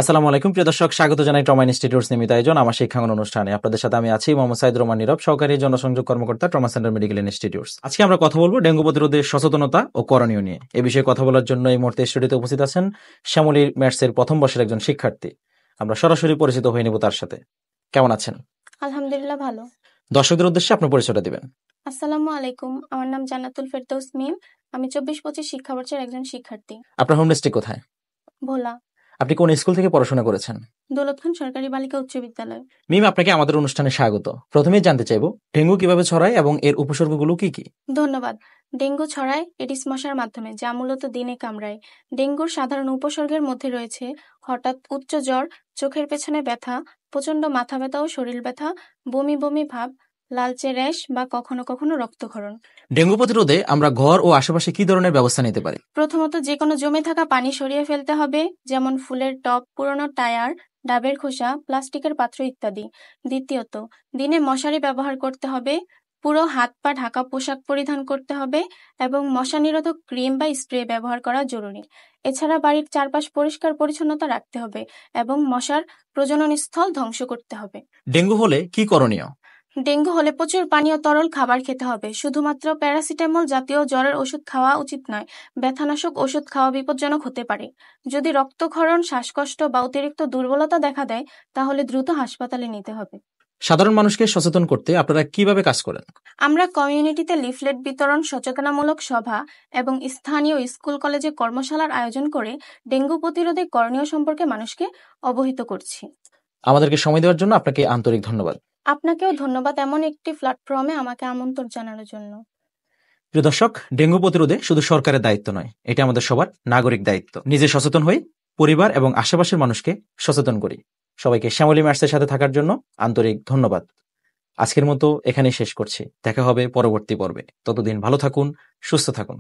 আসসালামু আলাইকুম প্রিয় দর্শক, স্বাগত জানাই ট্রমা ইনস্টিটিউটস নিয়মিত আয়োজন আমার শিক্ষাঙ্গন অনুষ্ঠানে। আপনাদের সাথে আমি আছি মোহাম্মদ সাইদ রহমান নীরব, সহকারী জনসংযোগ কর্মকর্তা ট্রমা সেন্টার মেডিকেল ইনস্টিটিউটস। আজকে আমরা কথা বলবো ডেঙ্গু প্রতিরোধে সচেতনতা ও করণীয় নিয়ে। এই বিষয়ে কথা বলার জন্য এই মুহূর্তে স্টুডিওতে উপস্থিত আছেন শ্যামলী ম্যাটসের প্রথম বর্ষের একজন শিক্ষার্থী। আমরা সরাসরি পরিচিত হয়ে নেব তার সাথে। কেমন আছেন? আলহামদুলিল্লাহ ভালো। দর্শকদের উদ্দেশ্যে আপনার পরিচয়টা দিবেন। আসসালামু আলাইকুম, আমার নাম জান্নাতুল ফেরদৌস মিম। আমি 24-25 শিক্ষাবর্ষের একজন শিক্ষার্থী। আপনার হোম ডিস্ট্রিক্ট কোথায়? ভোলা, আপনি কোন স্কুল থেকে পড়াশোনা করেছেন? দৌলত খান সরকারি বালিকা উচ্চ বিদ্যালয়। মিম, আপনাকে আমাদের অনুষ্ঠানে স্বাগত। প্রথমেই জানতে চাইবো ডেঙ্গু কিভাবে ছড়ায় এবং এর উপসর্গগুলো কি কি? ধন্যবাদ। ডেঙ্গু ছড়ায় এডিস মশার মাধ্যমে, যা মূলত দিনে কামড়ায়। ডেঙ্গুর সাধারণ উপসর্গের মধ্যে রয়েছে হঠাৎ উচ্চ জ্বর, চোখের পেছনে ব্যথা, প্রচণ্ড মাথা ব্যথা ও শরীর ব্যথা, বমি বমি ভাব, লালচে র্যাশ বা কখনো কখনো রক্তক্ষরণ। ডেঙ্গু প্রতিরোধে আমরা ঘর ও আশেপাশে কি ধরনের ব্যবস্থা নিতে পারি? প্রথমত, যে কোনো জমে থাকা পানি সরিয়ে ফেলতে হবে, যেমন ফুলের টব, পুরনো টায়ার, ডাবের খোসা, প্লাস্টিকের পাত্র ইত্যাদি। দ্বিতীয়ত, দিনে মশারি ব্যবহার করতে হবে, পুরো হাত পা ঢাকা পোশাক পরিধান করতে হবে এবং মশা নিরোধক ক্রিম বা স্প্রে ব্যবহার করা জরুরি। এছাড়া বাড়ির চারপাশ পরিষ্কার পরিচ্ছন্নতা রাখতে হবে এবং মশার প্রজনন স্থল ধ্বংস করতে হবে। ডেঙ্গু হলে কি করণীয়? ডেঙ্গু হলে প্রচুর পানি ও তরল খাবার খেতে হবে। শুধুমাত্র প্যারাসিটামল জাতীয় জ্বরের ওষুধ খাওয়া উচিত নয়। ব্যথানাশক ওষুধ খাওয়া বিপজ্জনক হতে পারে। যদি রক্তক্ষরণ, শ্বাসকষ্ট বা অতিরিক্ত দুর্বলতা দেখা দেয়, তাহলে দ্রুত হাসপাতালে নিতে হবে। সাধারণ মানুষকে সচেতন করতে আপনারা কিভাবে কাজ করেন? আমরা কমিউনিটিতে লিফলেট বিতরণ, সচেতনামূলক সভা এবং স্থানীয় স্কুল কলেজে কর্মশালার আয়োজন করে ডেঙ্গু প্রতিরোধে করণীয় সম্পর্কে মানুষকে অবহিত করছি। আমাদেরকে সময় দেওয়ার জন্য আপনাকে আন্তরিক ধন্যবাদ। আপনাকেও ধন্যবাদ এমন একটি প্ল্যাটফর্মে আমাকে আমন্ত্রণ জানানোর জন্য। প্রিয় দর্শক, ডেঙ্গু প্রতিরোধে শুধু সরকারের দায়িত্ব নয়, এটা আমাদের সবার নাগরিক দায়িত্ব। নিজে সচেতন হই, পরিবার এবং আশেপাশের মানুষকে সচেতন করি। সবাইকে শ্যামলী ম্যাটসের সাথে থাকার জন্য আন্তরিক ধন্যবাদ। আজকের মতো এখানেই শেষ করছি। দেখা হবে পরবর্তী পর্বে। ততদিন ভালো থাকুন, সুস্থ থাকুন।